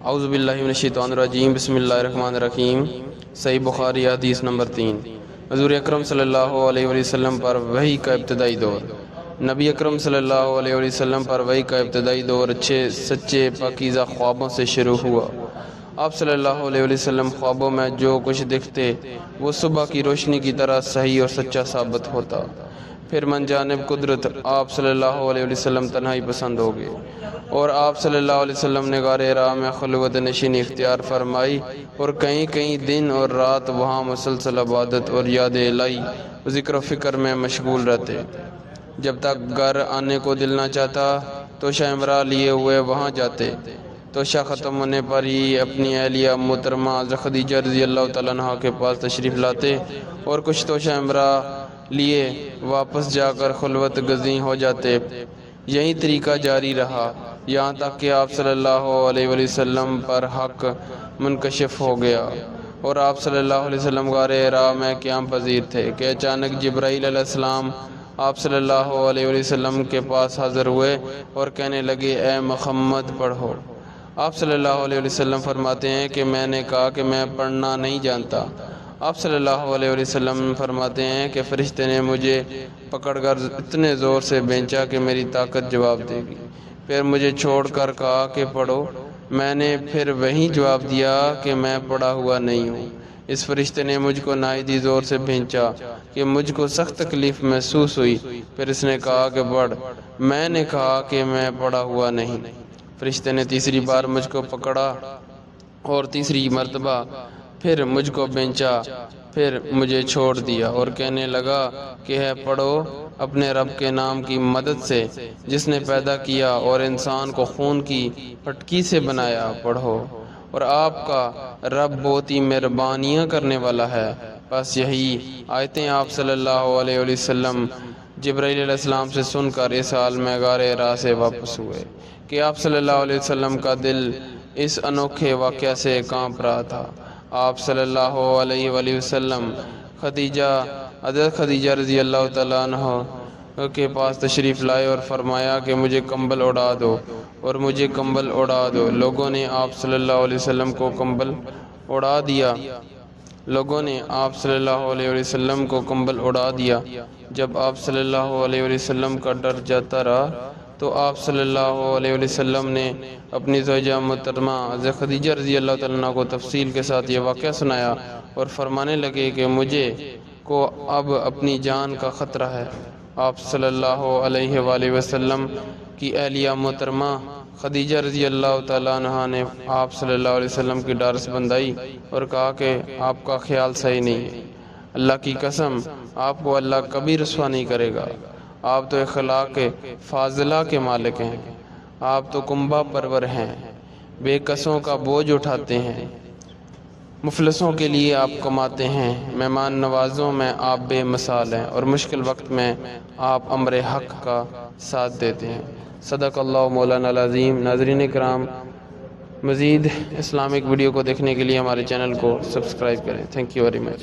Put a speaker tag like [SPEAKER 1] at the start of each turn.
[SPEAKER 1] اعوذ باللہ من الشیطان الرجیم، بسم اللہ الرحمن الرحیم۔ صحیح بخاری حدیث نمبر 3۔ حضور اکرم صلی اللہ علیہ وسلم پر وحی کا ابتدائی دور۔ نبی اکرم صلی اللہ علیہ وسلم پر وحی کا ابتدائی دور اچھے سچے پاکیزہ خوابوں سے شروع ہوا۔ آپ صلی اللہ علیہ وسلم خوابوں میں جو کچھ دیکھتے وہ صبح کی روشنی کی طرح صحیح اور سچا ثابت ہوتا۔ پھر من جانب قدرت آپ صلی اللہ علیہ وسلم تنہائی پسند ہو گئے، اور آپ صلی اللہ علیہ وسلم نے غار حرا میں خلوت نشینی اختیار فرمائی، اور کئی دن اور رات وہاں مسلسل عبادت اور یاد الہی و ذکر و فکر میں مشغول رہتے۔ جب تک گھر آنے کو دل نہ چاہتا تو شاہ امرا لیے ہوئے وہاں جاتے۔ تو شاہ ختم ہونے پر ہی اپنی اہلیہ محترمہ خدیجہ رضی اللہ تعالیٰ عنہ کے پاس تشریف لاتے، اور کچھ تو شاہ امرا لیے واپس جا کر خلوت گزیں ہو جاتے۔ یہی طریقہ جاری رہا یہاں تک کہ آپ صلی اللہ علیہ وسلم پر حق منکشف ہو گیا، اور آپ صلی اللہ علیہ وسلم غار حرا میں قیام پذیر تھے کہ اچانک جبرائیل علیہ السلام آپ صلی اللہ علیہ وسلم کے پاس حاضر ہوئے اور کہنے لگے، اے محمد پڑھو۔ آپ صلی اللہ علیہ وسلم فرماتے ہیں کہ میں نے کہا کہ میں پڑھنا نہیں جانتا۔ آپ صلی اللہ علیہ وسلم فرماتے ہیں کہ فرشتے نے مجھے پکڑ کر اتنے زور سے بھینچا کہ میری طاقت جواب دے گی، پھر مجھے چھوڑ کر کہا کہ پڑھو۔ میں نے پھر وہیں جواب دیا کہ میں پڑھا ہوا نہیں ہوں۔ اس فرشتے نے مجھ کو نہایت زور سے بھینچا کہ مجھ کو سخت تکلیف محسوس ہوئی، پھر اس نے کہا کہ پڑھ۔ میں نے کہا کہ میں پڑھا ہوا نہیں۔ فرشتے نے تیسری بار مجھ کو پکڑا اور تیسری مرتبہ پھر مجھ کو بھینچا، پھر مجھے چھوڑ دیا اور کہنے لگا کہ ہے پڑھو اپنے رب کے نام کی مدد سے جس نے پیدا کیا اور انسان کو خون کی پھٹکی سے بنایا، پڑھو، اور آپ کا رب بہت ہی مہربانیاں کرنے والا ہے۔ بس یہی آیتیں آپ صلی اللہ علیہ وسلم جبرائیل علیہ السلام سے سن کر اس حال میں غار حرا سے واپس ہوئے کہ آپ صلی اللہ علیہ وسلم کا دل اس انوکھے واقعہ سے کانپ رہا تھا۔ آپ صلی اللہ علیہ وآلہ وسلم حضرت خدیجہ رضی اللہ تعالیٰ عنہ کے پاس تشریف لائے اور فرمایا کہ مجھے کمبل اڑا دو، اور مجھے کمبل اڑا دو۔ لوگوں نے آپ صلی اللہ علیہ وسلم کو کمبل اڑا دیا۔ جب آپ صلی اللہ علیہ وسلم کا ڈر جاتا رہا تو آپ صلی اللہ علیہ وسلم نے اپنی زوجہ محترمہ حضرت خدیجہ رضی اللہ تعالیٰ عنہ کو تفصیل کے ساتھ یہ واقعہ سنایا اور فرمانے لگے کہ مجھے کو اب اپنی جان کا خطرہ ہے۔ آپ صلی اللہ علیہ وآلہ وسلم کی اہلیہ محترمہ خدیجہ رضی اللہ تعالیٰ عنہ نے آپ صلی اللہ علیہ وسلم کی ڈارس بندائی اور کہا کہ آپ کا خیال صحیح نہیں ہے، اللہ کی قسم آپ کو اللہ کبھی رسوا نہیں کرے گا۔ آپ تو اخلاق فاضلہ کے مالک ہیں، آپ تو کنبہ پرور ہیں، بے کسوں کا بوجھ اٹھاتے ہیں، مفلسوں کے لیے آپ کماتے ہیں، مہمان نوازوں میں آپ بے مثال ہیں، اور مشکل وقت میں آپ امر حق کا ساتھ دیتے ہیں۔ صدق اللہ مولانا العظیم۔ ناظرین کرام، مزید اسلامک ویڈیو کو دیکھنے کے لیے ہمارے چینل کو سبسکرائب کریں۔ Thank you very much.